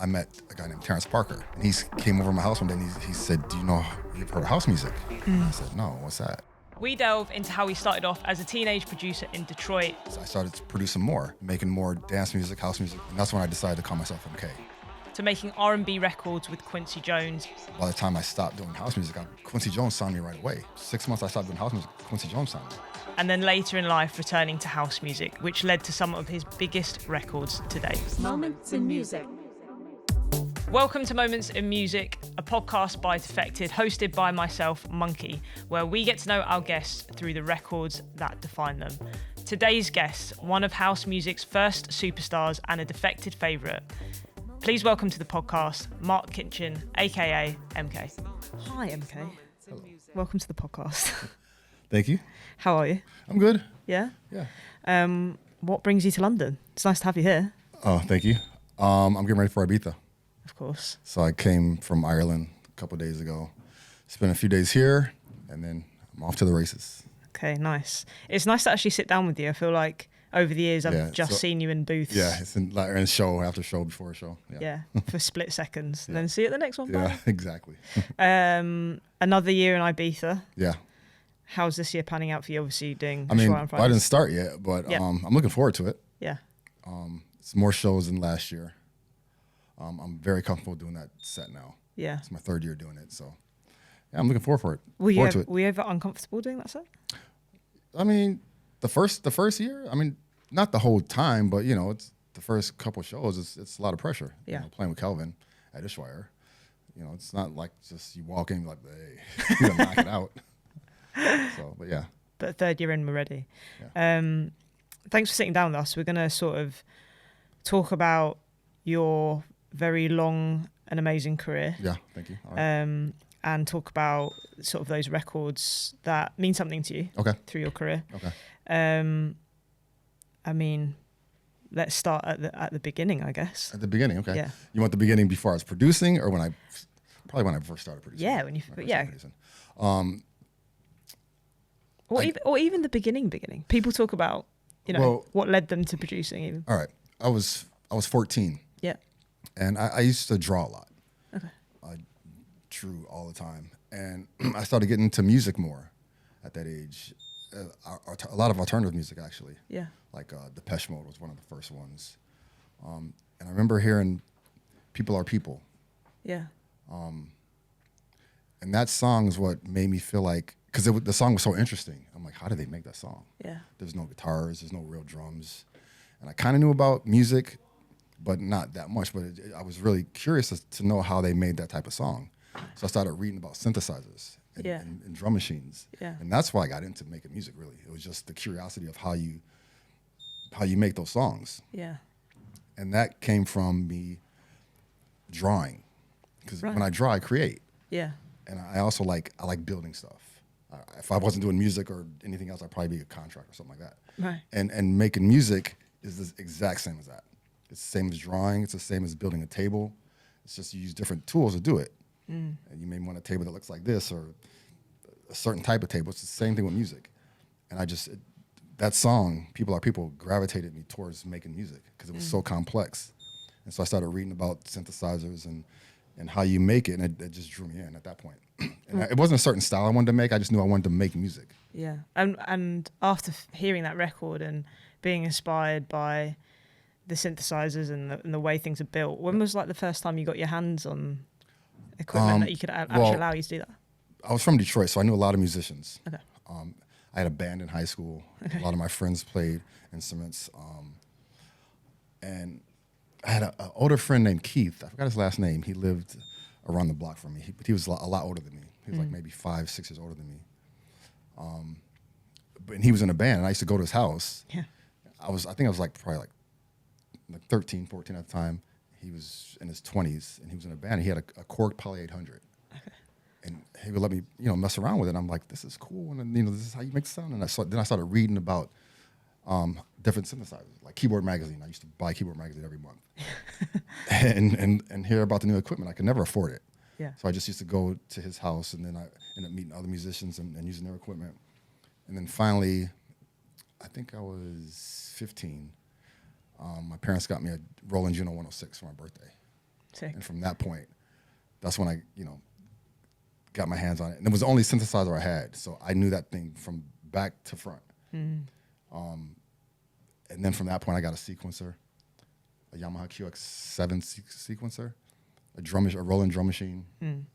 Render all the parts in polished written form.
I met a guy named Terrence Parker. And he came over to my house one day and he said, "Do you know, you've heard of house music?" I said, "No, what's that?" We delve into how he started off as a teenage producer in Detroit. So I started producing more, making more dance music, house music, and that's when I decided to call myself MK. To making R&B records with Quincy Jones. By the time I stopped doing house music, Quincy Jones signed me right away. 6 months I stopped doing house music, Quincy Jones signed me. And then later in life, returning to house music, which led to some of his biggest records to date. Moments in Music. Welcome to Moments in Music, a podcast by Defected, hosted by myself, Monki, where we get to know our guests through the records that define them. Today's guest, one of house music's first superstars and a Defected favourite. Please welcome to the podcast, Mark Kitchen, aka MK. Hi, MK. Hello. Welcome to the podcast. Thank you. How are you? I'm good. Yeah? Yeah. What brings you to London? It's nice to have you here. Oh, thank you. I'm getting ready for Ibiza. Of course. So I came from Ireland a couple of days ago, spent a few days here, and then I'm off to the races. Okay, nice. It's nice to actually sit down with you. I feel like over the years I've just seen you in booths. Yeah, it's in show, after show, before a show. Yeah, for split seconds. And then see you at the next one. Yeah, bye. exactly. Another year in Ibiza. Yeah. How's this year panning out for you? Obviously you're doing I mean, on I Fridays. didn't start yet, but I'm looking forward to it. Yeah. It's more shows than last year. I'm very comfortable doing that set now. Yeah. It's my third year doing it, so yeah, I'm looking forward to it. Were you ever uncomfortable doing that set? I mean, the first year, I mean, not the whole time, but you know, it's the first couple shows. It's a lot of pressure. Yeah. You know, playing with Kelvin at Ishwire, you know, it's not like just you walk in like, hey, you gotta knock it out. So, but yeah. But third year in, we're ready. Yeah. Thanks for sitting down with us. We're going to sort of talk about your very long and amazing career. Yeah, thank you. All right. And talk about sort of those records that mean something to you through your career. Okay. I mean, let's start at the beginning, I guess. At the beginning, okay. Yeah. You want the beginning before I was producing, or probably when I first started producing? Yeah, or even the beginning. People talk about, you know, what led them to producing even. All right. I was 14. Yeah. And I used to draw a lot. Okay. I drew all the time. And I started getting into music more at that age. A lot of alternative music, actually. Yeah. Like Depeche Mode was one of the first ones. And I remember hearing People Are People. Yeah. And that song is what made me feel like, because the song was so interesting. I'm like, how did they make that song? Yeah. There's no guitars, there's no real drums. And I kind of knew about music, but not that much. But I was really curious to know how they made that type of song. So I started reading about synthesizers and drum machines. Yeah. And that's why I got into making music, really. It was just the curiosity of how you make those songs. Yeah. And that came from me drawing. Because when I draw, I create. Yeah. And I also like building stuff. If I wasn't doing music or anything else, I'd probably be a contractor or something like that. Right. And making music is the exact same as that. It's the same as drawing. It's the same as building a table. It's just you use different tools to do it. And you may want a table that looks like this or a certain type of table. It's the same thing with music. And that song, People Are People, gravitated me towards making music because it was so complex. And so I started reading about synthesizers and how you make it, and it just drew me in at that point. And it wasn't a certain style I wanted to make. I just knew I wanted to make music. Yeah. And after hearing that record and being inspired by the synthesizers and the way things are built, when was like the first time you got your hands on equipment that you could actually allow you to do that? I was from Detroit, so I knew a lot of musicians. Okay. I had a band in high school. Okay. A lot of my friends played instruments. And I had an older friend named Keith. I forgot his last name. He lived around the block from me, but he was a lot older than me. He was like maybe 5-6 years older than me. But he was in a band, and I used to go to his house. Yeah. I think I was probably 13, 14 at the time. He was in his 20s, and he was in a band. And he had a Korg Poly 800. Okay. And he would let me, mess around with it. And I'm like, this is cool, and this is how you make sound. And then I started reading about different synthesizers, like Keyboard Magazine. I used to buy Keyboard Magazine every month, and hear about the new equipment. I could never afford it. Yeah. So I just used to go to his house, and then I ended up meeting other musicians and using their equipment. And then finally, I think I was 15. My parents got me a Roland Juno 106 for my birthday. Sick. And from that point, that's when I, got my hands on it. And it was the only synthesizer I had. So I knew that thing from back to front. And then from that point, I got a sequencer, a Yamaha QX7 sequencer, a Roland drum machine. And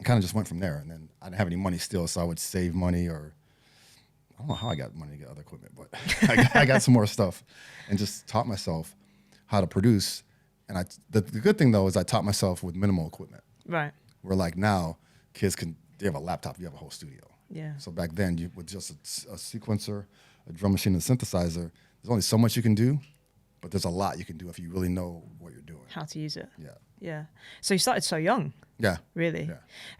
kind of just went from there. And then I didn't have any money still, so I would save money, or I don't know how I got money to get other equipment, but I got some more stuff and just taught myself how to produce. And the good thing, though, is I taught myself with minimal equipment. Right. Where like now, kids they have a laptop, you have a whole studio. Yeah. So back then, with just a sequencer, a drum machine, and a synthesizer, there's only so much you can do, but there's a lot you can do if you really know what you're doing. How to use it. Yeah. Yeah. So you started so young. Yeah. Really.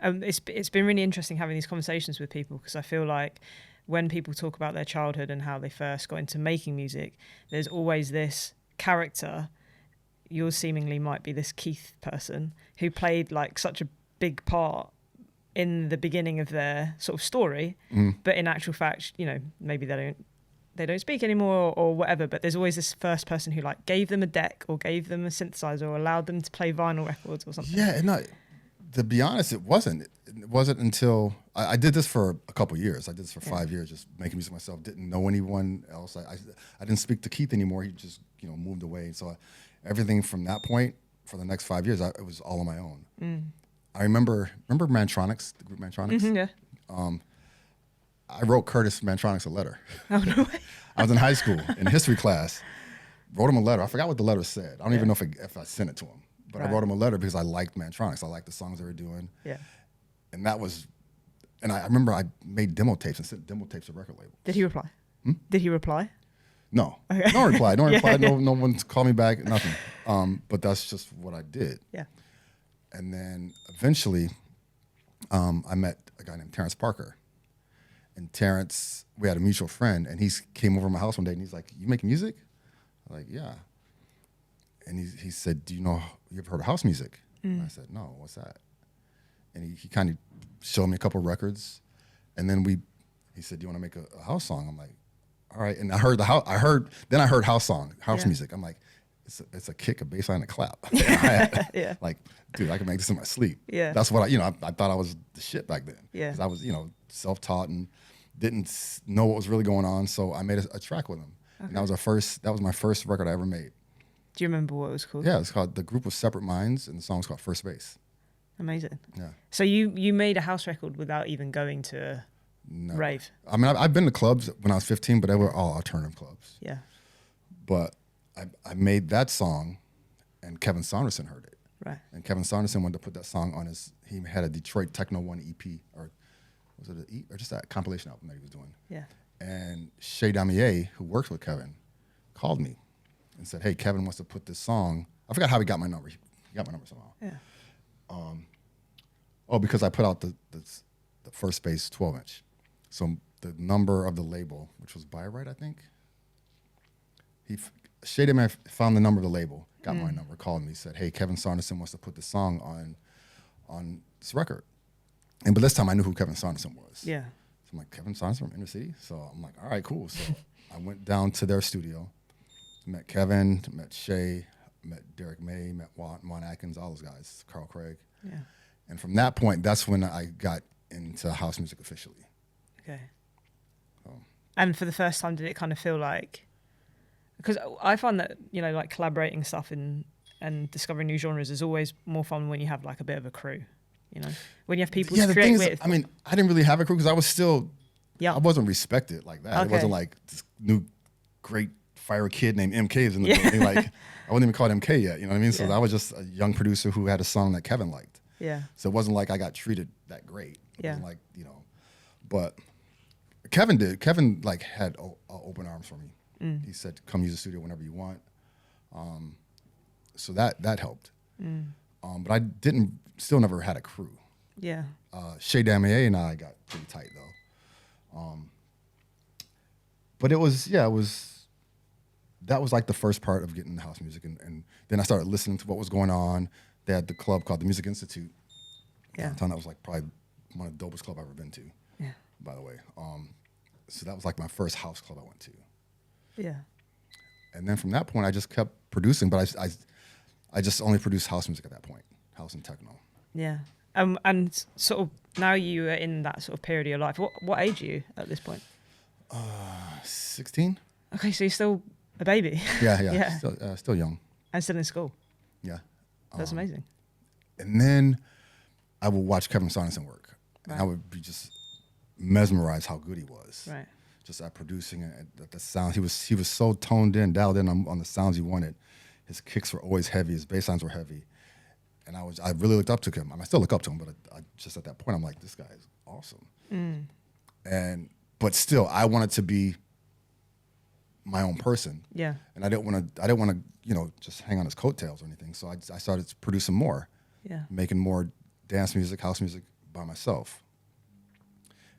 Yeah. It's been really interesting having these conversations with people, because I feel like when people talk about their childhood and how they first got into making music, there's always this character. Yours seemingly might be this Keith person who played like such a big part in the beginning of their sort of story, but in actual fact, maybe they don't speak anymore or whatever, but there's always this first person who like gave them a deck or gave them a synthesizer or allowed them to play vinyl records or something. Yeah, and to be honest, it wasn't until I did this for a couple of years. I did this for 5 years, just making music myself. Didn't know anyone else. I didn't speak to Keith anymore. He just moved away. So everything from that point for the next 5 years, it was all on my own. I remember Mantronics, the group Mantronics. Yeah. I wrote Curtis Mantronics a letter. Oh, no way. I was in high school in history class. Wrote him a letter. I forgot what the letter said. I don't even know if I sent it to him. But I wrote him a letter because I liked Mantronics. I liked the songs they were doing. Yeah. And I remember I made demo tapes and sent demo tapes to record labels. Did he reply? Did he reply? No. Okay. No reply. No reply. No one called me back. Nothing. But that's just what I did. Yeah. And then eventually, I met a guy named Terrence Parker. And Terrence, we had a mutual friend, and he came over to my house one day, and he's like, "You make music?" I'm like, "Yeah." And he said, "You ever heard of house music?" And I said, "No, what's that?" And he kind of showed me a couple records, and then he said, "Do you want to make a house song?" I'm like, "All right." And I heard then I heard house music. I'm like, it's a kick, a bass line, and a clap. Yeah. Like, dude, I can make this in my sleep. Yeah. That's what I thought I was the shit back then. Yeah. 'Cause I was, self-taught and didn't know what was really going on. So I made a track with him. Okay. And that was my first record I ever made. Do you remember what it was called? Yeah, it's called The Group of Separate Minds, and the song was called First Base. Amazing. Yeah. So you made a house record without even going to a rave? I mean, I've been to clubs when I was 15, but they were all alternative clubs. Yeah. But I made that song, and Kevin Saunderson heard it. Right. And Kevin Saunderson wanted to put that song on he had a Detroit Techno 1 EP, or was it an EP, or just that compilation album that he was doing. Yeah. And Shay Damier, who works with Kevin, called me and said, "Hey, Kevin wants to put this song." I forgot how he got my number. He got my number somehow. Yeah. Because I put out the First Base 12-inch. So the number of the label, which was Buy Right, I think. Shay Damier found the number of the label, got my number, called me, said, "Hey, Kevin Saunderson wants to put this song on this record." And by this time, I knew who Kevin Saunderson was. Yeah. So I'm like, "Kevin Saunderson from Inner City?" So I'm like, "All right, cool." So I went down to their studio, met Kevin, met Shay, met Derek May, met Juan Atkins, all those guys, Carl Craig. Yeah. And from that point, that's when I got into house music officially. Okay. And for the first time, did it kind of feel like, because I find that, like collaborating stuff and discovering new genres is always more fun when you have like a bit of a crew, when you have people to create with. I mean, I didn't really have a crew because I was still, I wasn't respected like that. Okay. It wasn't like this new great fire kid named MK is in the building. Like, I wasn't even called MK yet, you know what I mean? So I was just a young producer who had a song that Kevin liked. Yeah. So it wasn't like I got treated that great. It Yeah. wasn't like, but Kevin did. Kevin like had open arms for me. He said, "Come use the studio whenever you want." So that helped. But I still never had a crew. Yeah. Shay Damier and I got pretty tight though. But that was like the first part of getting into house music. And then I started listening to what was going on. They had the club called the Music Institute. Yeah. Downtown. That was like probably one of the dopest clubs I've ever been to. Yeah. By the way. So that was like my first house club I went to. Yeah. And then from that point, I just kept producing. But I just only produced house music at that point, house and techno. Yeah. And sort of now you are in that sort of period of your life. What age are you at this point? 16? Okay, so you're still a baby. Yeah. Yeah. Still young. And still in school. Yeah. That's amazing. And then I would watch Kevin Sorensen work. And Right. I would be just mesmerized how good he was. Right. Just at producing it, at the sound. He was so toned in, dialed in on the sounds he wanted. His kicks were always heavy. His bass lines were heavy. And I really looked up to him. I still look up to him, but I just at that point, I'm like, this guy is awesome. But still, I wanted to be my own person. Yeah. And I didn't want to, just hang on his coattails or anything. So I started producing more. Yeah. Making more dance music, house music by myself.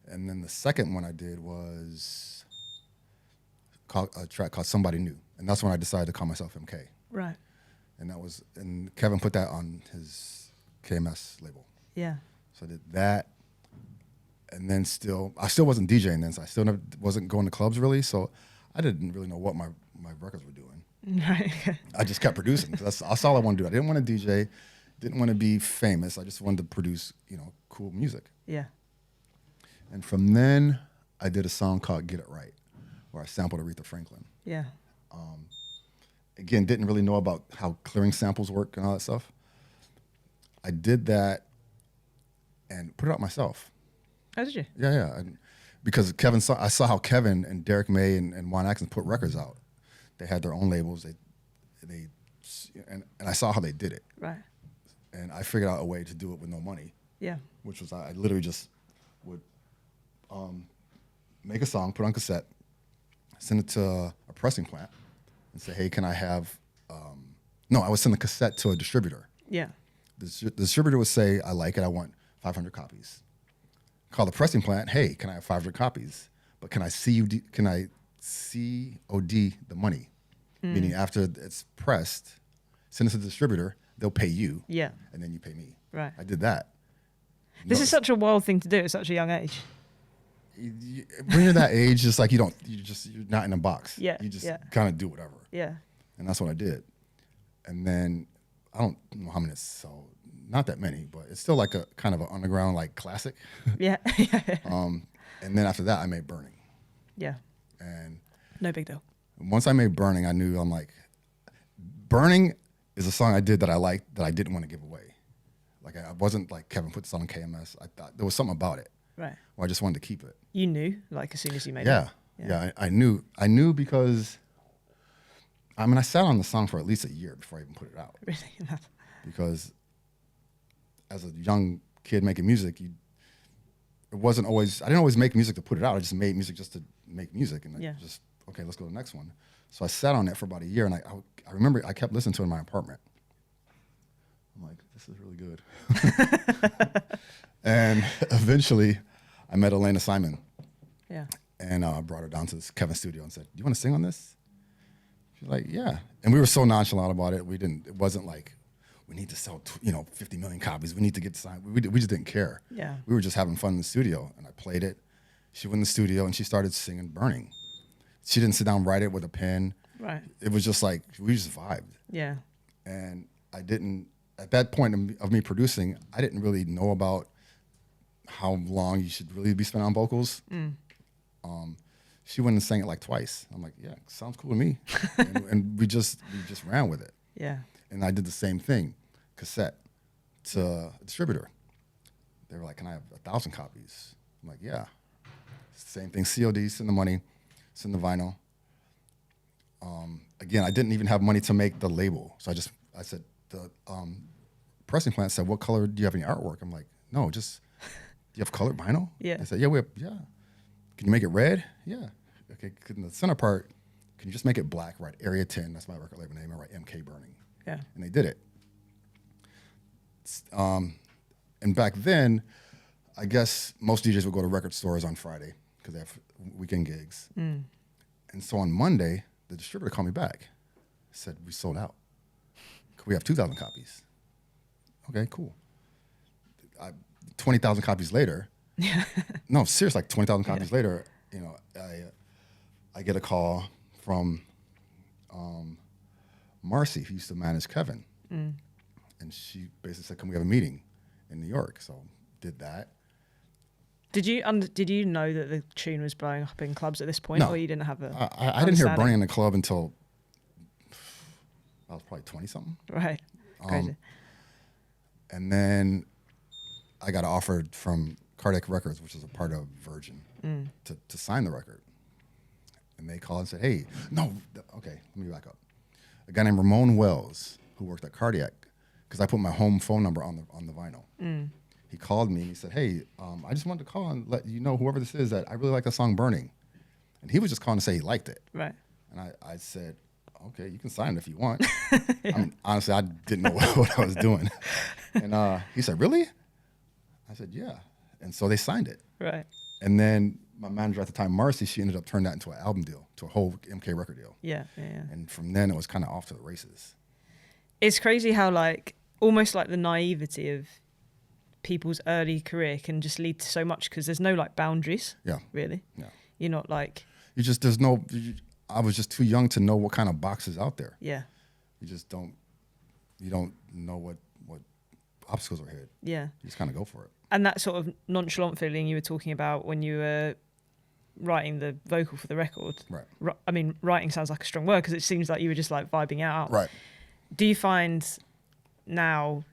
And then the second one I did was a track called Somebody New. And that's when I decided to call myself MK. Right. And Kevin put that on his KMS label. Yeah. So I did that. And then I still wasn't DJing then, so I still wasn't going to clubs really. So I didn't really know what my records were doing. Right. I just kept producing. That's all I wanted to do. I didn't want to DJ, didn't want to be famous. I just wanted to produce, cool music. Yeah. And from then, I did a song called Get It Right, where I sampled Aretha Franklin. Yeah. Again, didn't really know about how clearing samples work and all that stuff. I did that and put it out myself. Oh, did you? Yeah. And because I saw how Kevin and Derek May and Juan Atkins put records out. They had their own labels. And I saw how they did it. Right. And I figured out a way to do it with no money. Yeah. Which was I literally just would make a song, put it on cassette, send it to a pressing plant, and say, hey, can I have, I would send the cassette to a distributor. Yeah. The distributor would say, I like it, I want 500 copies. Call the pressing plant, hey, can I have 500 copies? But can I COD the money? Meaning after it's pressed, send it to the distributor, they'll pay you. Yeah. And then you pay me. Right. I did that. This is such a wild thing to do at such a young age. When you're that age, it's like you're not in a box. Yeah, You just yeah. kind of do whatever. Yeah. And that's what I did. And then I don't know how many it's sold. Not that many, but it's still like a kind of an underground like classic. Yeah. And then after that, I made Burning. Yeah. And No big deal. once I made Burning, I knew Burning is a song I did that I liked that I didn't want to give away. Like I wasn't like Kevin put this on KMS. I thought there was something about it. Right. Where I just wanted to keep it. You knew, like, as soon as you made Yeah. it. Yeah. I knew because I sat on the song for at least a year before I even put it out. Really? Because as a young kid making music, I didn't always make music to put it out. I just made music just to make music. And okay, let's go to the next one. So I sat on it for about a year, and I remember I kept listening to it in my apartment. I'm like, this is really good. And eventually, I met Elena Simon. Yeah. And brought her down to this Kevin studio and said, do you want to sing on this? She's like, yeah. And we were so nonchalant about it. It wasn't like, we need to sell 50 million copies. We need to get signed. We just didn't care. Yeah. We were just having fun in the studio. And I played it. She went in the studio and she started singing Burning. She didn't sit down and write it with a pen. Right. It was just like, we just vibed. Yeah. And at that point of me producing, I didn't really know about how long you should really be spent on vocals. She went and sang it like twice. I'm like, yeah, sounds cool to me. and we just ran with it. Yeah. And I did the same thing, cassette to a distributor. They were like, can I have 1,000 copies? I'm like, yeah. Same thing, COD, send the money, send the vinyl. Again, I didn't even have money to make the label. So I said, the pressing plant said, what color do you have in your artwork? I'm like, no, just, do you have colored vinyl? Yeah. They said, yeah, yeah. Can you make it red? Yeah. Okay, in the center part, can you just make it black? Right, Area 10, that's my record label name. I write MK Burning. Yeah. And they did it. And back then, I guess most DJs would go to record stores on Friday because they have weekend gigs. And so on Monday, the distributor called me back. Said, we sold out. We have 2,000 copies. Okay, cool. 20,000 copies later. Yeah. No, seriously, like 20,000 copies later, I get a call from Marcy, who used to manage Kevin. And she basically said, can we have a meeting in New York? So did that. Did you know that the tune was blowing up in clubs at this point, No. or you didn't have a? I didn't hear it burning in the club until I was probably 20 something. Right. Crazy. And then I got offered from Cardiac Records, which is a part of Virgin, to sign the record. And they called and said, hey, no, okay, let me back up. A guy named Ramon Wells, who worked at Cardiac, because I put my home phone number on the vinyl. He called me and he said, hey, I just wanted to call and let you know, whoever this is, that I really like the song Burning. And he was just calling to say he liked it. Right. And I said, okay, you can sign it if you want. I mean, honestly, I didn't know what I was doing. And he said, really? I said, yeah. And so they signed it. Right. And then my manager at the time, Marcy, she ended up turning that into an album deal, to a whole MK record deal. Yeah. And from then it was kind of off to the races. It's crazy how almost like the naivety of people's early career can just lead to so much, because there's no boundaries. Yeah. Really. Yeah. You're not like. I was just too young to know what kind of boxes out there. Yeah. You don't know what obstacles are ahead. Yeah. You just kind of go for it. And that sort of nonchalant feeling you were talking about when you were writing the vocal for the record. Right. I mean, writing sounds like a strong word, because it seems like you were just vibing out. Right. Do you find now,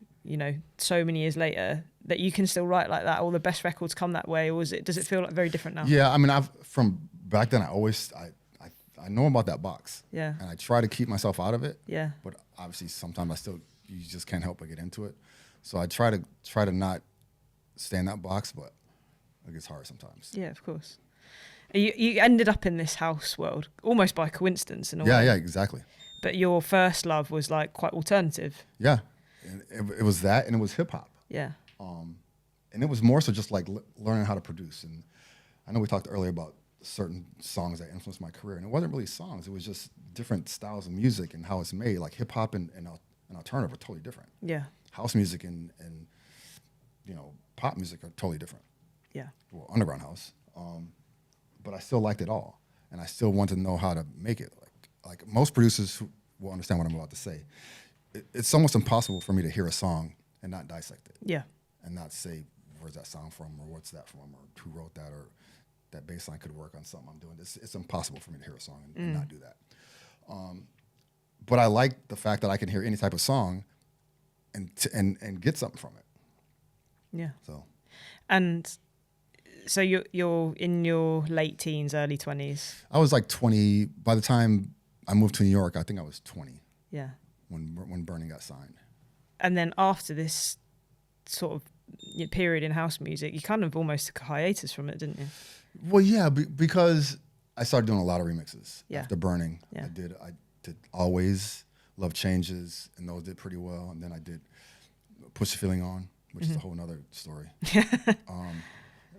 so many years later, that you can still write like that? All the best records come that way, or does it feel very different now? Yeah, I mean, from back then, I know about that box. Yeah. And I try to keep myself out of it. Yeah. But obviously, sometimes you just can't help but get into it. So I try to not stay in that box, but it gets hard sometimes. Yeah, of course. You ended up in this house world almost by coincidence in a way. Yeah, exactly. But your first love was quite alternative. Yeah, and it was that, and it was hip hop. Yeah. And it was more so just learning how to produce. And I know we talked earlier about certain songs that influenced my career, and it wasn't really songs. It was just different styles of music and how it's made. Like hip hop and alternative are totally different. Yeah. House music and pop music are totally different. Yeah. Well, underground house. But I still liked it all, and I still wanted to know how to make it. Like most producers who will understand what I'm about to say, it's almost impossible for me to hear a song and not dissect it. Yeah. And not say, where's that sound from, or what's that from, or who wrote that, or that bass line could work on something I'm doing. It's impossible for me to hear a song and not do that. But I like the fact that I can hear any type of song and get something from it. Yeah. So. And so you're in your late teens, early 20s. I was 20 by the time I moved to New York. I think I was 20. Yeah. When Burning got signed. And then after this sort of period in house music, you kind of almost took a hiatus from it, didn't you? Well, yeah, because I started doing a lot of remixes after Burning. Yeah. I did Always, Love Changes, and those did pretty well. And then I did Push the Feeling On, which is a whole nother story.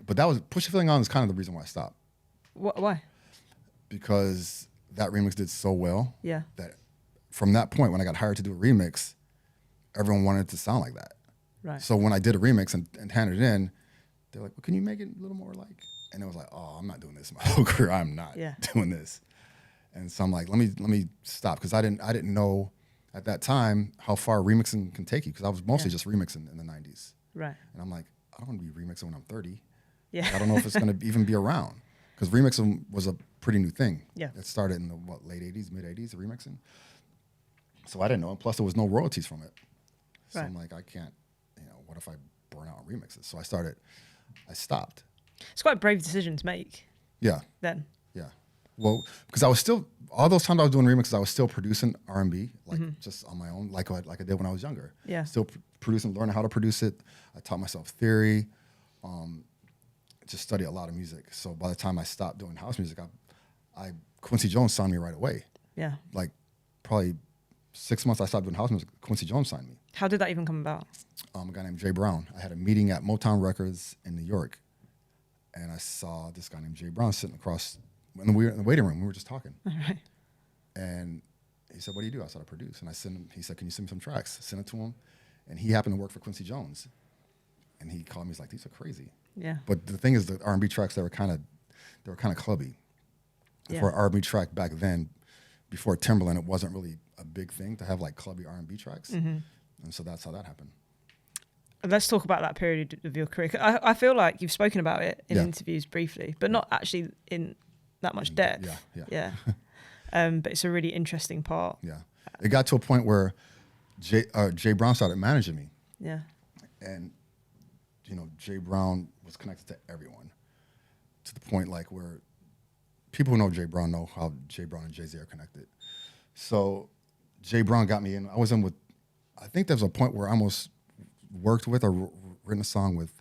But Push the Feeling On is kind of the reason why I stopped. Why? Because that remix did so well. Yeah. That from that point, when I got hired to do a remix, everyone wanted it to sound like that. Right. So when I did a remix and handed it in, they're like, well, can you make it a little more like? And it was like, oh, I'm not doing this my whole career. I'm not doing this. And so I'm like, let me stop, because I didn't know at that time how far remixing can take you, because I was mostly just remixing in the 90s. Right. And I'm like, I don't want to be remixing when I'm 30. Yeah. I don't know if it's going to even be around, because remixing was a pretty new thing. Yeah. It started in the late 80s, mid 80s, remixing. So I didn't know, and plus there was no royalties from it. So I'm like, I can't, what if I burn out on remixes? So I stopped. It's quite a brave decision to make. Yeah. Then. Yeah. Well, because I was still, all those times I was doing remixes, I was still producing R&B, just on my own, like I did when I was younger. Yeah. Still producing, learning how to produce it. I taught myself theory, just studied a lot of music. So by the time I stopped doing house music, Quincy Jones signed me right away. Yeah. Probably 6 months I stopped doing house music, Quincy Jones signed me. How did that even come about? A guy named Jay Brown. I had a meeting at Motown Records in New York, and I saw this guy named Jay Brown sitting across in the waiting room. We were just talking. All right. And he said, what do you do? I said, I produce. And he said, can you send me some tracks? I sent it to him. And he happened to work for Quincy Jones. And he called me, he's like, these are crazy. Yeah. But the thing is, the R&B tracks, they were kind of clubby. Yeah. For an R&B track back then, before Timberland, it wasn't really a big thing to have clubby R&B tracks. And so that's how that happened. Let's talk about that period of your career. I feel like you've spoken about it in interviews briefly, but not actually in that much depth. Yeah. But it's a really interesting part. Yeah. It got to a point where Jay Brown started managing me. Yeah. And, Jay Brown was connected to everyone to the point like where people who know Jay Brown know how Jay Brown and Jay-Z are connected. So Jay Brown got me in. I was in with, I think there was a point where I almost worked with or written a song with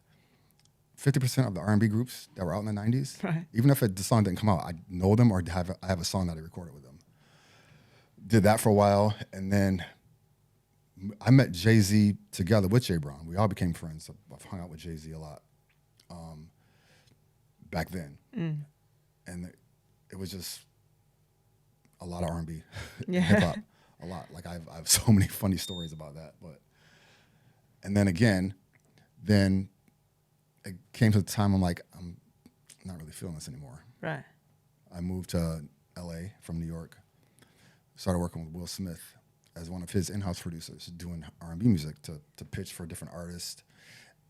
50% of the R&B groups that were out in the 90s. Right. Even if the song didn't come out, I know them or I have a song that I recorded with them. Did that for a while, and then I met Jay-Z together with Jay Brown. We all became friends. I've hung out with Jay-Z a lot back then. And it was just a lot of R&B, hip-hop, a lot. Like I have so many funny stories about that. And then again, it came to the time I'm like, I'm not really feeling this anymore. Right. I moved to LA from New York, started working with Will Smith as one of his in-house producers, doing R&B music to pitch for different artists.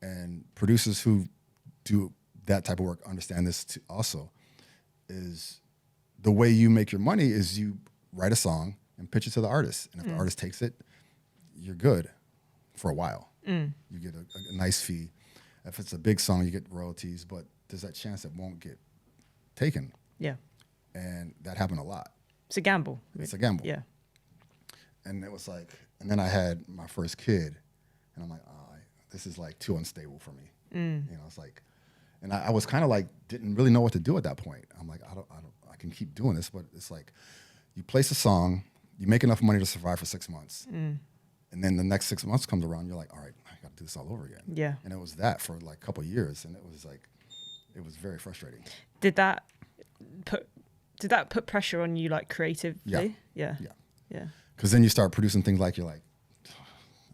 And producers who do that type of work understand this too also, is the way you make your money is you write a song and pitch it to the artist. And if the artist takes it, you're good for a while. You get a nice fee. If it's a big song, you get royalties, but there's that chance it won't get taken. Yeah. And that happened a lot. It's a gamble. It's a gamble. Yeah. And it was like, and then I had my first kid, and I'm like, this is like too unstable for me. It's like, and I was kind of like, didn't really know what to do at that point. I'm like, I can keep doing this, but it's like, you place a song, you make enough money to survive for 6 months. And then the next 6 months comes around, you're like, all right, I got to do this all over again. Yeah. And it was that for like a couple of years, and it was like, it was very frustrating. Did that put pressure on you, like creatively? Yeah. Because then you start producing things like, you're like,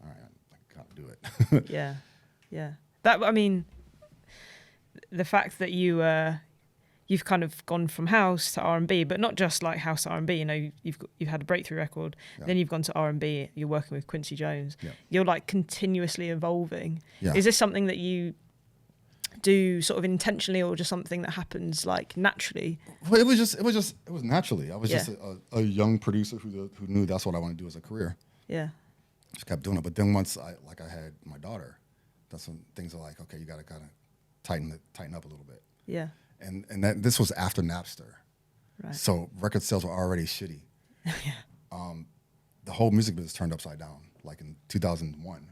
all right, I got to do it. Yeah. That, I mean, the fact that you've kind of gone from house to R&B, but not just like house R&B. You've had a breakthrough record, then you've gone to R&B. You're working with Quincy Jones. Yeah. You're like continuously evolving. Yeah. Is this something that you do sort of intentionally, or just something that happens like naturally? Well, it was naturally. I was just a young producer who knew that's what I want to do as a career. Yeah. Just kept doing it. But then once I had my daughter, that's when things are like, okay, you got to kind of tighten up a little bit. Yeah. And this was after Napster. Right. So record sales were already shitty. The whole music business turned upside down, like in 2001,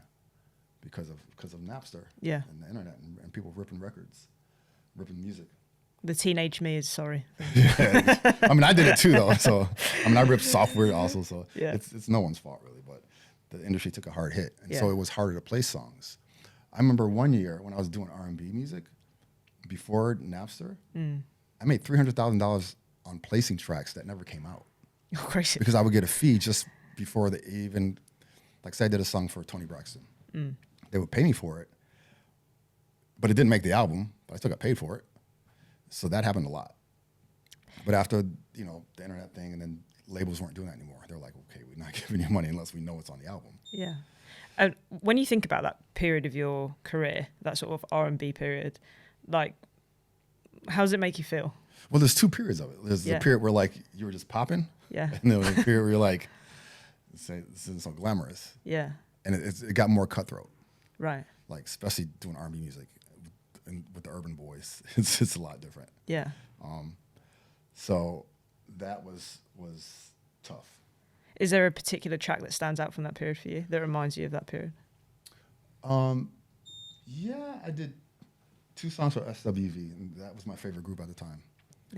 because of Napster. Yeah. And the internet and people ripping records, ripping music. The teenage me is sorry. Yeah, I mean, I did it too though. So I ripped software also. So it's no one's fault really, but the industry took a hard hit, and so it was harder to play songs. I remember one year when I was doing R&B music before Napster, I made $300,000 on placing tracks that never came out. Oh, crazy. Because I would get a fee just before they even, like say I did a song for Tony Braxton. They would pay me for it, but it didn't make the album, but I still got paid for it. So that happened a lot. But after, the internet thing, and then labels weren't doing that anymore. They're like, okay, we're not giving you money unless we know it's on the album. Yeah. When you think about that period of your career, that sort of R&B period, like, how does it make you feel? Well, there's two periods of it. There's the period where like you were just popping. Yeah. And then there's a period where you're like, this isn't so glamorous. Yeah. And it got more cutthroat. Right. Like, especially doing R&B music with the urban boys. It's a lot different. Yeah. So that was tough. Is there a particular track that stands out from that period for you that reminds you of that period? Yeah, I did 2 songs for SWV, and that was my favorite group at the time.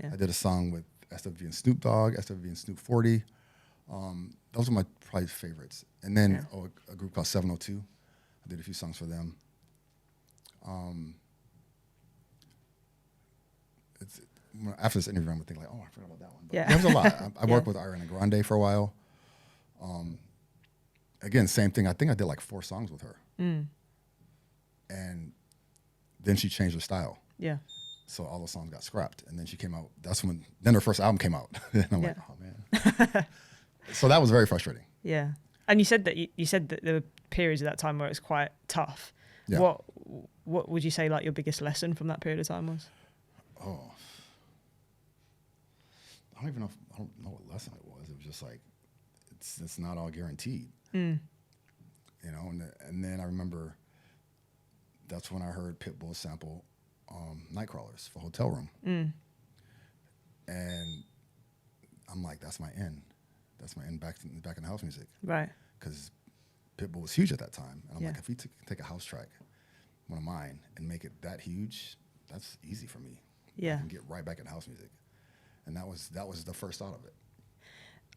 Yeah. I did a song with SWV and Snoop Dogg, SWV and Snoop 40. Those are my probably favorites. And then a group called 702. I did a few songs for them. After this interview, I'm thinking like, I forgot about that one. But there was a lot. I worked with Ariana Grande for a while. Again, same thing. I think I did like 4 songs with her. And then she changed her style. Yeah. So all the songs got scrapped. And then she came out. Then her first album came out. And I'm like, oh man. So that was very frustrating. Yeah. And you said that there were periods of that time where it's quite tough. Yeah. What would you say like your biggest lesson from that period of time was? Oh, I don't know what lesson it was. It was just like, it's not all guaranteed. You know, and then I remember that's when I heard Pitbull sample Nightcrawlers for Hotel Room. And I'm like, that's my end. That's my end back in the house music. Right. Because Pitbull was huge at that time. And I'm Yeah. like, if we take a house track, one of mine, and make it that huge, that's easy for me. Yeah. I can get right back in house music. And that was the first thought of it.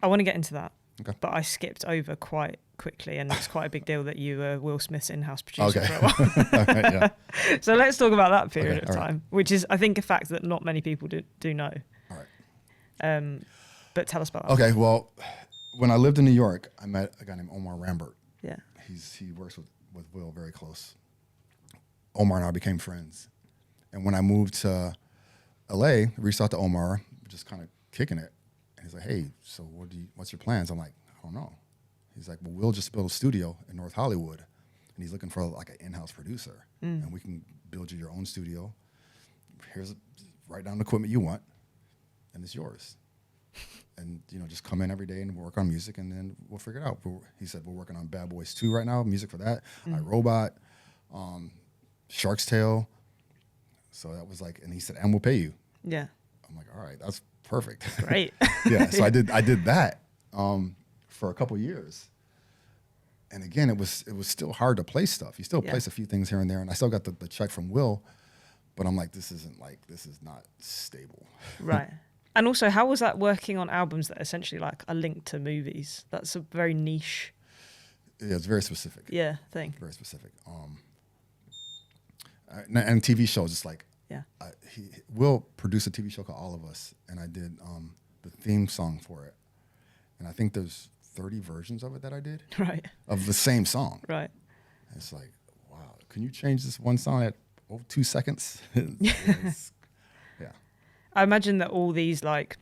I want to get into that. Okay. But I skipped over quite quickly, and it's quite a big deal that you were Will Smith's in-house producer for a while. Okay, yeah. So let's talk about that period of all right. time, which is, I think, a fact that not many people do know. All right. But tell us about that. Okay, well, when I lived in New York, I met a guy named Omar Rambert. Yeah. He works with Will very close. Omar and I became friends. And when I moved to LA, reached out to Omar, just kind of kicking it. And he's like, hey, so what's your plans? I'm like, I don't know. He's like, well, Will just built a studio in North Hollywood, and he's looking for like an in-house producer. And we can build you your own studio. Write down the equipment you want, and it's yours. And, you know, just come in every day and work on music, and then we'll figure it out. He said, we're working on Bad Boys 2 right now, music for that, iRobot, Shark's Tale. So that was like, and he said, and we'll pay you. Yeah. I'm like, all right, that's perfect. Great. Yeah, so I did that for a couple years. And again, it was still hard to place stuff. You still place a few things here and there, and I still got the check from Will, but I'm like, this is not stable. Right. And also, how was that working on albums that are essentially like a link to movies? That's a very niche. Yeah, it's very specific. Yeah, thing. Very specific. And TV shows, it's like, Yeah. Will produced a TV show called All of Us, and I did the theme song for it. And I think there's 30 versions of it that I did. Right. Of the same song. Right. And it's like, wow, can you change this one song at 2 seconds? Yeah. I imagine that all these like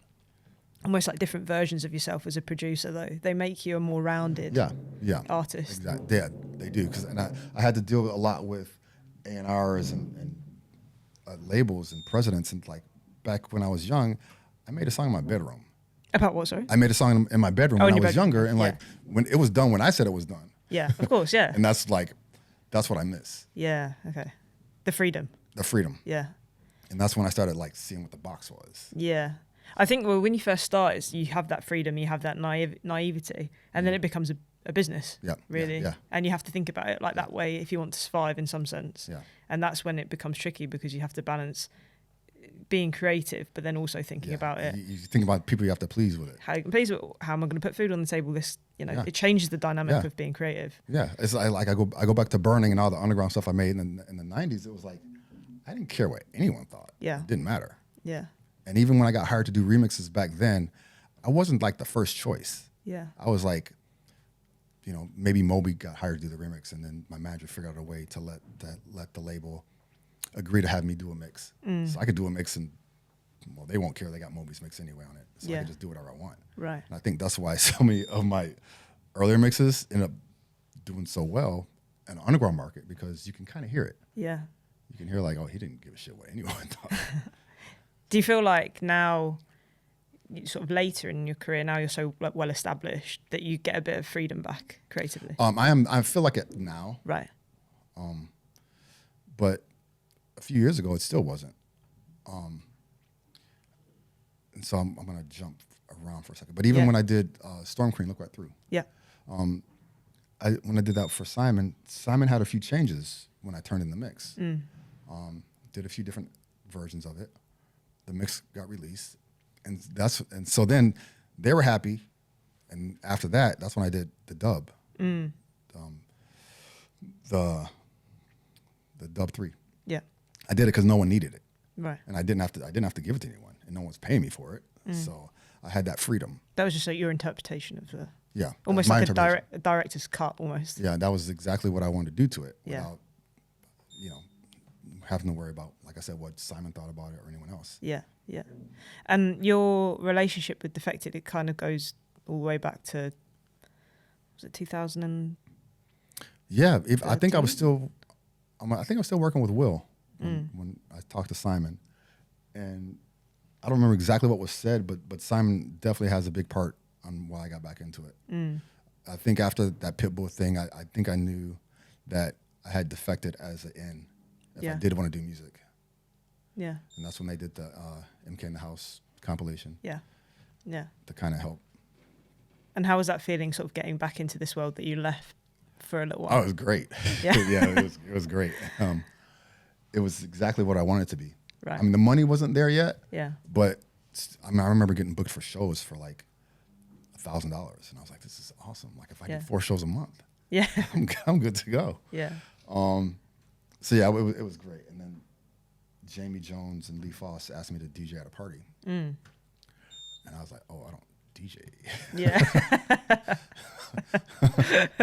almost like different versions of yourself as a producer, though, they make you a more rounded artist. Exactly. Yeah, they do. And I had to deal a lot with A&Rs and labels and presidents. And like back when I was young, I made a song in my bedroom. About what, sorry? I made a song in my bedroom when I was younger, and like Yeah. when it was done when I said it was done. Yeah, of course, yeah. And that's what I miss. Yeah, okay. The freedom. The freedom. Yeah. And that's when I started like seeing what the box was. Yeah. I think when you first start, you have that freedom, you have that naivety, and then it becomes a business, really. Yeah. And you have to think about it like that way if you want to survive in some sense. Yeah. And that's when it becomes tricky because you have to balance being creative, but then also thinking about it. You think about people you have to please with it. How am I going to put food on the table? It changes the dynamic of being creative. Yeah, it's like I go back to Burning and all the underground stuff I made in the 90s. It was like I didn't care what anyone thought. Yeah, it didn't matter. Yeah, and even when I got hired to do remixes back then, I wasn't like the first choice. Yeah, I was like, you know, maybe Moby got hired to do the remix, and then my manager figured out a way to let the label agree to have me do a mix. So I could do a mix, and well, they won't care. They got Moby's mix anyway on it, so I could just do whatever I want. Right. And I think that's why so many of my earlier mixes end up doing so well in the underground market, because you can kind of hear it. Yeah. You can hear like, oh, he didn't give a shit what anyone thought. Do you feel like now, sort of later in your career, now you're so like well established, that you get a bit of freedom back creatively? I feel like it now. Right. But a few years ago, it still wasn't. And so I'm going to jump around for a second. But even when I did Storm Queen, Look Right Through. Yeah. When I did that for Simon had a few changes when I turned in the mix. Did a few different versions of it. The mix got released, and so then they were happy, and after that, that's when I did the dub, the dub 3. Yeah. I did it because no one needed it, Right. and I didn't have to give it to anyone, and no one's paying me for it, so I had that freedom. That was just like your interpretation of the. Yeah. Almost like a director's cut, almost. Yeah, that was exactly what I wanted to do to it, Yeah. without, having to worry about, like I said, what Simon thought about it or anyone else. Yeah, yeah. And your relationship with Defected, it kind of goes all the way back to, was it 2000 and... Yeah, I think I was still working with Will when I talked to Simon, and I don't remember exactly what was said, but Simon definitely has a big part on why I got back into it. I think after that Pitbull thing, I think I knew that I had Defected as an in if I did want to do music. Yeah. And that's when they did the MK in the House compilation. Yeah. Yeah. To kind of help. And how was that feeling, sort of getting back into this world that you left for a little while? Oh, it was great. Yeah. Yeah, it was great. It was exactly what I wanted it to be. Right. I mean, the money wasn't there yet. Yeah. But I remember getting booked for shows for like $1,000, and I was like, "This is awesome! Like, if I get 4 shows a month, yeah, I'm good to go." Yeah. So yeah, it was great. And then Jamie Jones and Lee Foss asked me to DJ at a party, and I was like, "Oh, I don't DJ." Yeah.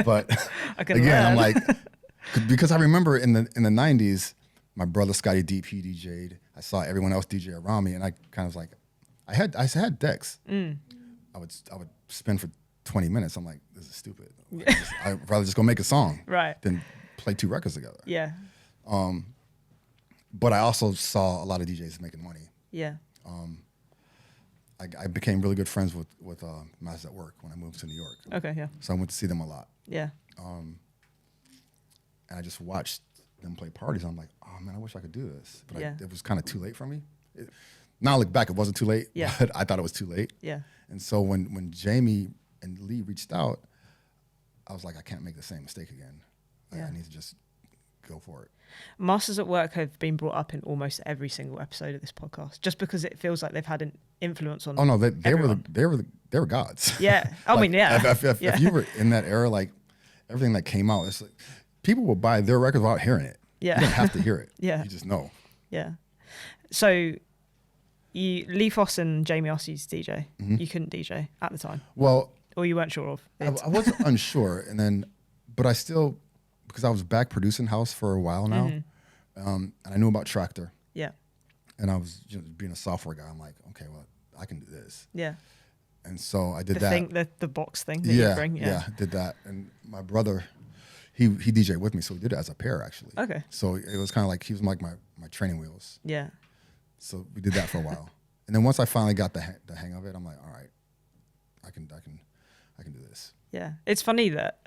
But again, learn. I'm like, because I remember in the '90s, my brother Scotty Deep, he DJ'd. I saw everyone else DJ around me, and I kind of was like, I had decks. I would spin for 20 minutes. I'm like, this is stupid. Like, I'd rather just go make a song than play 2 records together. Yeah. But I also saw a lot of DJs making money. Yeah. I became really good friends with Masters at Work when I moved to New York. Okay, yeah. So I went to see them a lot. Yeah. And I just watched them play parties. I'm like, oh man, I wish I could do this. But it was kind of too late for me. Now I look back, it wasn't too late, but I thought it was too late. Yeah. And so when Jamie and Lee reached out, I was like, I can't make the same mistake again. I need to just go for it. Masters at Work have been brought up in almost every single episode of this podcast, just because it feels like they've had an influence on. Oh no, they were gods. Yeah. I mean, yeah. If you were in that era, like everything that came out, it's like people will buy their records without hearing it. Yeah. You don't have to hear it. Yeah. You just know. Yeah. So Lee Foss and Jamie asked you to DJ. You couldn't DJ at the time. Well, or you weren't sure of it. I wasn't unsure, but I still, because I was back producing house for a while now, and I knew about Tractor. Yeah. And I was being a software guy. I'm like, okay, well, I can do this. Yeah. And so I did that. The box thing that you bring. Yeah, did that. And my brother, he DJed with me, so we did it as a pair actually. Okay. So it was kind of like he was like my training wheels. Yeah. So we did that for a while, and then once I finally got the hang of it, I'm like, all right, I can do this. Yeah, it's funny that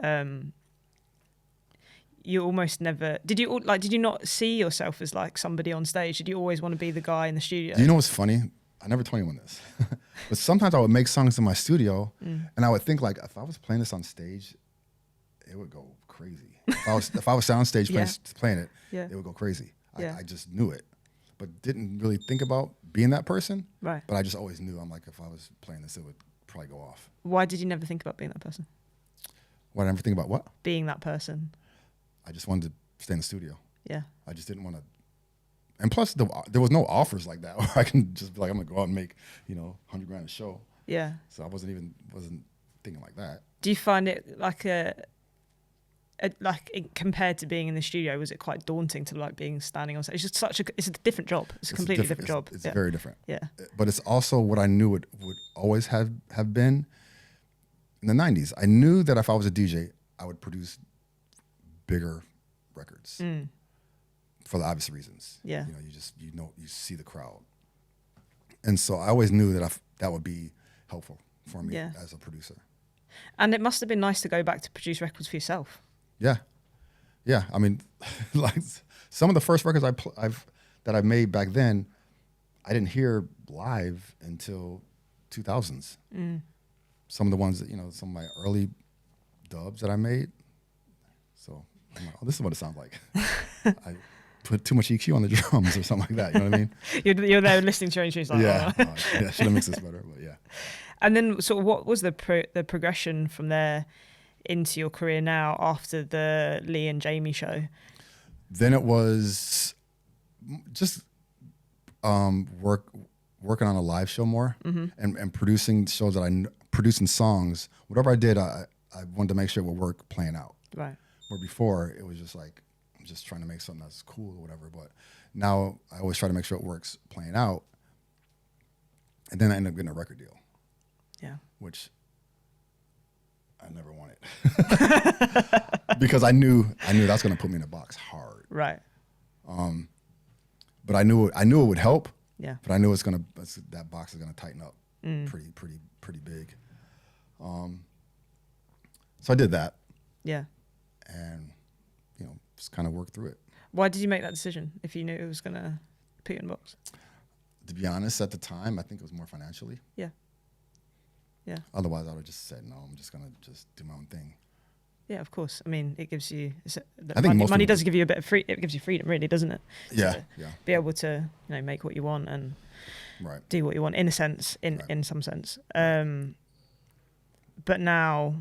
you almost never did you not see yourself as like somebody on stage? Did you always want to be the guy in the studio? Do you know what's funny? I never told anyone this, but sometimes I would make songs in my studio, and I would think like if I was playing this on stage, it would go crazy. If I was sound stage playing it, it would go crazy. I just knew it, but didn't really think about being that person. Right. But I just always knew. I'm like, if I was playing this, it would probably go off. Why did you never think about being that person? Why did I never think about what? Being that person. I just wanted to stay in the studio. Yeah. I just didn't want to. And plus, there was no offers like that where I can just be like, I'm gonna go out and make $100,000 a show. Yeah. So I wasn't thinking like that. Do you find it like compared to being in the studio, was it quite daunting to like being standing on stage? It's just it's a different job. It's a completely different job. It's very different. Yeah. But it's also what I knew it would always have been in the 90s. I knew that if I was a DJ, I would produce bigger records for the obvious reasons. Yeah. You see the crowd. And so I always knew that that would be helpful for me as a producer. And it must have been nice to go back to produce records for yourself. Yeah. Yeah. I mean, like some of the first records that I made back then, I didn't hear live until 2000s. Some of the ones that, some of my early dubs that I made. So I'm like, oh, this is what it sounds like. I put too much EQ on the drums or something like that. You know what I mean? You're there listening to your own tunes. Like, yeah. Yeah. Should have mixed this better, but yeah. And then sort of what was the progression from there into your career now after the Lee and Jamie show? Then it was just working on a live show more and producing shows producing songs. Whatever I did, I wanted to make sure it would work playing out. Right. Where before it was just like I'm just trying to make something that's cool or whatever. But now I always try to make sure it works playing out. And then I end up getting a record deal. Yeah. Which I never want it because I knew that's going to put me in a box hard. Right. But I knew it would help. Yeah. But I knew that box is gonna tighten up pretty big. So I did that. Yeah. And just kind of worked through it. Why did you make that decision if you knew it was gonna put you in a box? To be honest, at the time, I think it was more financially. Yeah. Yeah. Otherwise, I would have just said no. I'm just gonna do my own thing. Yeah, of course. I mean, it gives you. I think money does give you a bit of free. It gives you freedom, really, doesn't it? Yeah. Be able to, make what you want and right. do what you want in a sense, in some sense. But now,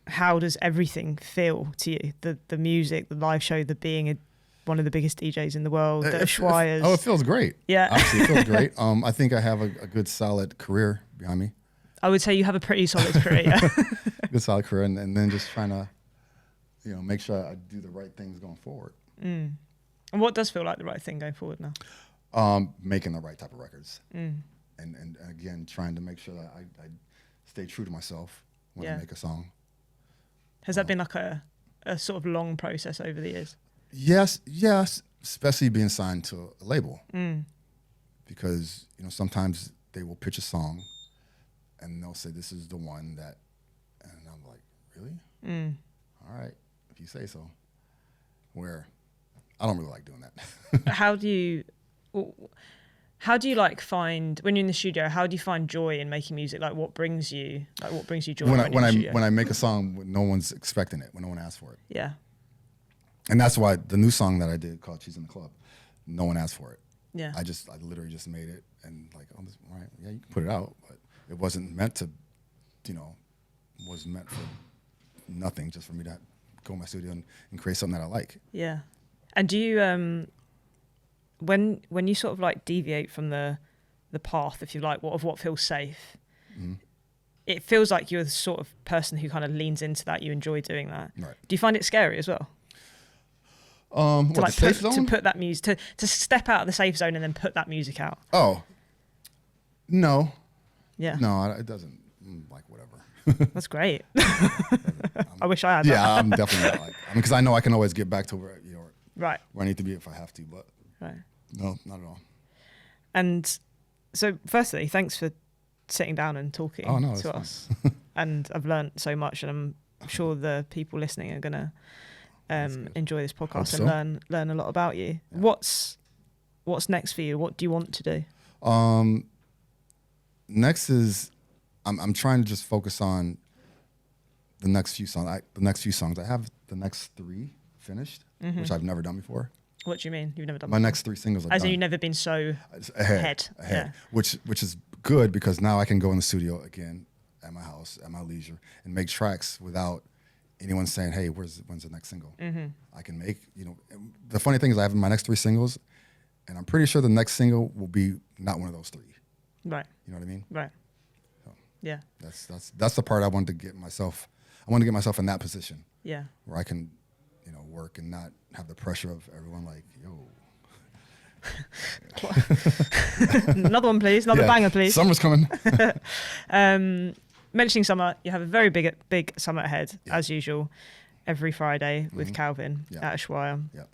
how does everything feel to you? The music, the live show, the being one of the biggest DJs in the world, the Ushuaias. It feels great. Yeah. Honestly, it feels great. I think I have a good, solid career behind me. I would say you have a pretty solid career. Yeah. Good, solid career, and then just trying to, make sure I do the right things going forward. And what does feel like the right thing going forward now? Making the right type of records, and again trying to make sure that I stay true to myself when I make a song. Has that been like a sort of long process over the years? Yes, especially being signed to a label, because sometimes they will pitch a song, and they'll say this is the one that, and I'm like, really? All right, if you say so. Where I don't really like doing that. How do you like find when you're in the studio? How do you find joy in making music? Like what brings you joy when I make a song when no one's expecting it, when no one asks for it. Yeah. And that's why the new song that I did called "She's in the Club," no one asked for it. Yeah. I literally just made it and like, oh, this, all right, yeah, you can put it out, but it wasn't meant to, was meant for nothing, just for me to go in my studio and create something that I like. Yeah. And do you when you sort of like deviate from the path, if you like, of what feels safe, it feels like you're the sort of person who kind of leans into that. You enjoy doing that. Right. Do you find it scary as well? To put that music, to step out of the safe zone and then put that music out. Oh, no. Yeah. No, it doesn't. Like whatever. That's great. I wish I had that. Yeah, I'm definitely not because I know I can always get back to where right where I need to be if I have to, but right. No, not at all. And so, firstly, thanks for sitting down and talking to us. And I've learned so much, and I'm sure the people listening are gonna enjoy this podcast and learn a lot about you. Yeah. What's next for you? What do you want to do? Next is I'm trying to just focus on the next few songs. I have the next 3 finished, which I've never done before. What do you mean? You've never done my before? next 3 singles. As in you've never been so ahead. Yeah. Which is good because now I can go in the studio again at my house at my leisure and make tracks without anyone saying, "Hey, when's the next single?" I can make The funny thing is I have my next 3 singles, and I'm pretty sure the next single will be not one of those 3. Right. You know what I mean? Right. So yeah. That's the part I wanted to get myself. I want to get myself in that position. Yeah. Where I can, work and not have the pressure of everyone like, yo. Another one, please. Another banger, please. Summer's coming. Mentioning summer, you have a very big summer ahead, as usual, every Friday with Calvin at Ushuaia. Yeah.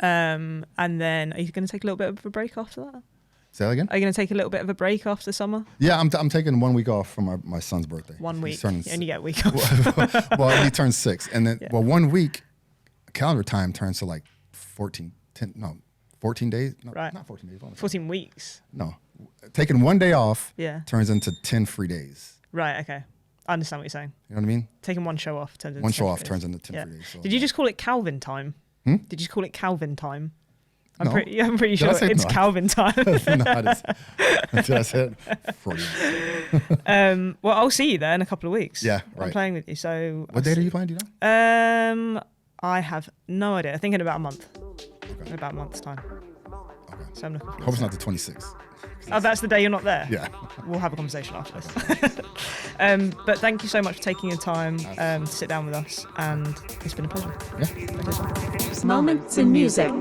And then, are you going to take a little bit of a break after that? Say that again? Are you going to take a little bit of a break after summer? Yeah, I'm taking 1 week off from my son's birthday. 1 week. You only get a week off. Well, he turns 6. And then, 1 week, calendar time turns to like 14 days. No, right. Not 14 days. 14 weeks. No. Taking 1 day off turns into 10 free days. Right, okay. I understand what you're saying. You know what I mean? Taking 1 show off turns into 1 show 10 off free turns days. into 10 free days. So Did you just call it Calvin time? Did you just call it Calvin time? I'm No. pretty sure it's Calvin time. No, I said Freudian. Well, I'll see you there in a couple of weeks. Yeah, right. I'm playing with you. So what date are you playing? Do you know? I have no idea. I think in about a month. Okay. In about a month's time. Okay. So I'm looking forward. Hope it's not the 26th. Oh, that's the day you're not there? Yeah. We'll have a conversation after this. But thank you so much for taking your time to sit down with us, and it's been a pleasure. Yeah. Moments in music.